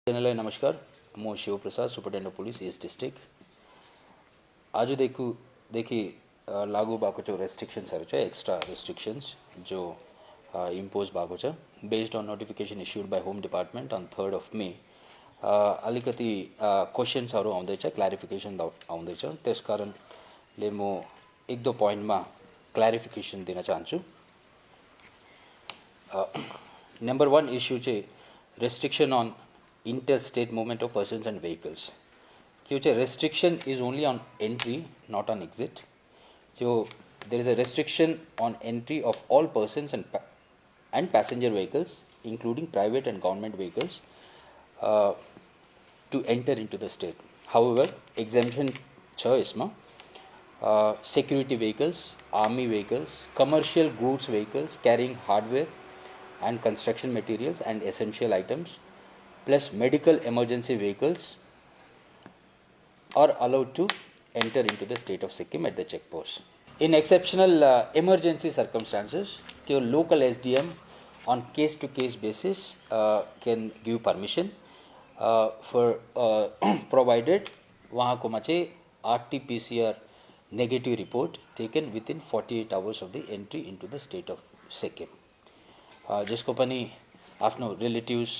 General नमस्कार, मो Shiv Prasad, superintendent of police east district. आज देखी लागू भएको छ रेस्ट्रिक्शन्सहरु छ, एक्स्ट्रा रेस्ट्रिक्शन्स जो इम्पोज भएको छ based on notification issued by home department on 3rd of May। अलिकति क्वेशन्सहरु आउँदैछ, क्ल्यारिफिकेसन आउँदैछ, त्यसकारणले म एक दो पोइन्टमा क्ल्यारिफिकेसन दिन चाहन्छु। नंबर 1 इश्यू चाहिँ restriction on interstate movement of persons and vehicles। So restriction is only on entry, not on exit। So there is a restriction on entry of all persons and passenger vehicles, including private and government vehicles, to enter into the state। However, exemption छ इसमा security vehicles, army vehicles, commercial goods vehicles carrying hardware and construction materials and essential items, plus medical emergency vehicles are allowed to enter into the state of Sikkim at the checkpost। In exceptional emergency circumstances, the local SDM on case-to-case basis can give permission for provided वहाँ को माचे RT-PCR negative report taken within 48 hours of the entry into the state of Sikkim। जिसको पनि आफ्नो relatives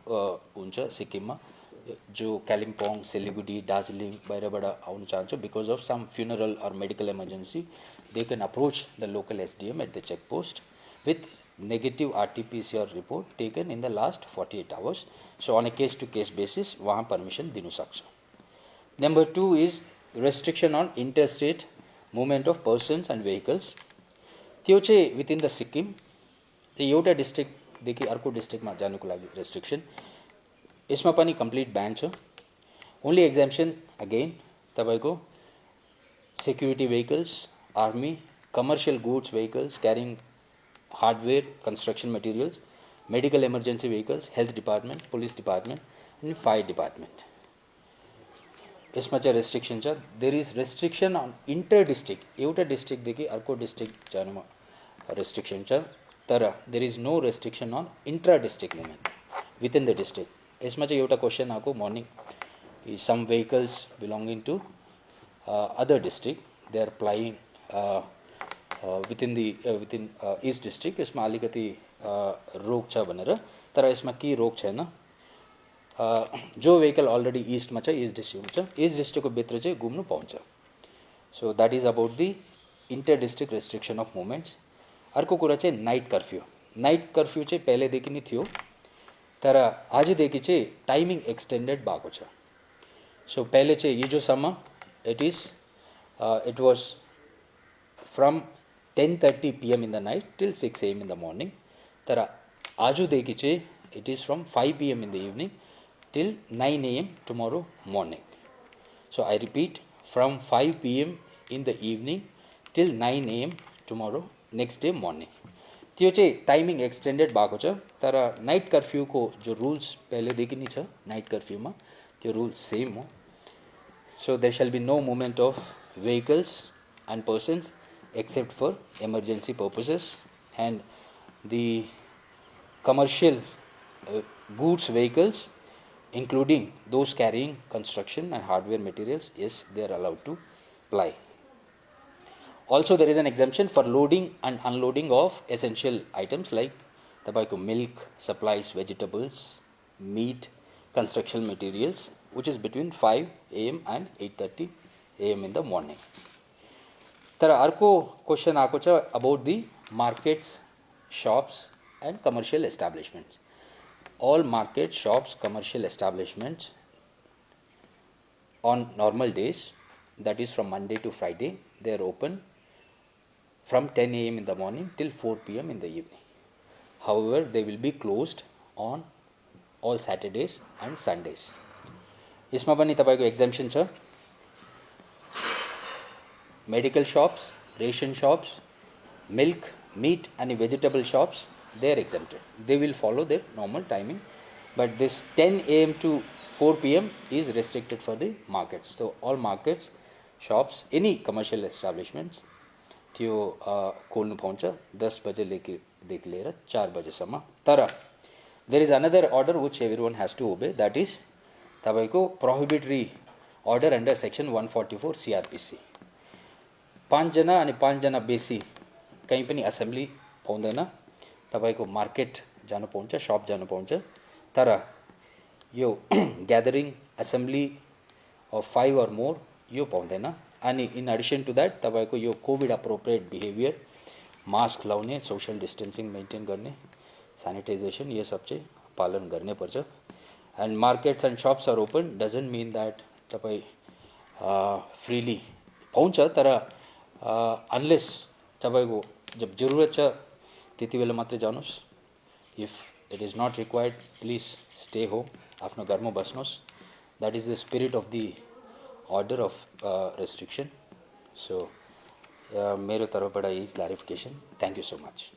हुन्छ सिक्किममा, जो कालिम्पोङ, सिलिगुडी, दार्जिलिङ बाहिरबाट आउन चाहन्छ because of some funeral or medical emergency, they can approach the local SDM at the check post with negative RT-PCR report taken in the last 48 hours. So on a case to case basis वहाँ permission दिनु सक्छ। Number 2 is restriction on interstate movement of persons and vehicles. त्यो चाहिँ within the Sikkim, एउटा डिस्ट्रिक्टदेखि अर्को डिस्ट्रिक्टमा जानुको लागि रेस्ट्रिक्सन, यसमा पनि कम्प्लिट ब्यान छ। ओन्ली एक्जाम्पसन अगेन तपाईको security vehicles, army, commercial goods vehicles carrying hardware, construction materials, medical emergency vehicles, health department, police department अनि फायर डिपार्टमेंट, यसमा चाहिँ रेस्ट्रिक्सन छ। There is restriction on inter district, एउटा डिस्ट्रिक्टदेखि अर्को district जानुमा रेस्ट्रिक्सन छ, तर there is no restriction on intra district movement within the district. इसमें जो एउटा क्वेश्चन आको morning, some vehicles belonging to other district they are plying within east district, इसमें अलिकति रोक छ भनेर, तर इसमें के रोक छैन। जो व्हीकल अलरेडी ईस्ट में ईस्ट डिस्ट्रिक्ट में ईस्ट डिस्ट्रिक्ट को भित्र चाहिँ घुम्नु पाउँछ। So that is about the inter district restriction of movements. अर्को कुरा चाहिँ नाइट कर्फ्यू। नाइट कर्फ्यू चाहिँ पहिलेदेखि नै थियो, तर आजदेखि चाहिँ टाइमिङ एक्सटेन्डेड भएको छ। सो पहिले चाहिँ हिजोसम्म it was from 10:30 PM in the night till 6 AM in the morning, तर आजदेखि चाहिँ it is from 5 PM in the evening till 9 AM tomorrow morning. So I repeat, from 5 PM in the evening till 9 AM tomorrow next day morning. त्यो चाहिँ timing extended भएको छ, तर night curfew को जो रूल्स पहिलेदेखि नै छ नाइट कर्फ्यूमा, त्यो रूल्स सेम हो। So there shall be no movement of vehicles and persons except for emergency purposes, and the commercial goods vehicles including those carrying construction and hardware materials, yes, they are allowed to ply। Also there is an exemption for loading and unloading of essential items like tabaco, milk, supplies, vegetables, meat, construction materials, which is between 5 AM and 8:30 AM in the morning। तर अर्को question आएको छ about the markets, shops and commercial establishments। All market, shops, commercial establishments on normal days, that is from Monday to Friday, they are open from 10 AM in the morning till 4 PM in the evening। However, they will be closed on all Saturdays and Sundays। इसमा पनि तपाईको exemption छ। Medical shops, ration shops, milk, meat and vegetable shops, they are exempted। They will follow their normal timing, but this 10 AM to 4 PM is restricted for the markets। So all markets, shops, any commercial establishments त्यो खोल्नु पाउँछ 10 बजेदेखि लिएर 4 बजेसम्म। तर there is another order which every has to obey, that is तपाईँको prohibitory order under section 144 CRPC। 5 जना अनि 5 जना बेसी कहीँ पनि एसेम्ब्ली पाउँदैन, तपाईँको मार्केट जानु पाउँछ, शप जानु पाउँछ, तर यो gathering assembly of 5 or more यो पाउँदैन। अनि इन एडिसन टु द्याट तपाईँको यो कोभिड अप्रोप्रिएट बिहेभियर, मास्क लाउने, सोशल डिस्टेन्सिङ मेन्टेन गर्ने, सैनिटाइजेशन ये सब चाहिँ पालन गर्ने पर्छ। And markets and shops are open doesn't mean that तपाईँ फ्रीली पाउँछ, तर अनलेस तपाईँको जब जरुरत छ त्यति बेला मात्रै जानुहोस्। If it is not required please stay home, आफ्नो घरमा बस्नुहोस्। That is the spirit of the order of restriction. So मेरो तर्फबाट यही clarification. Thank you so much.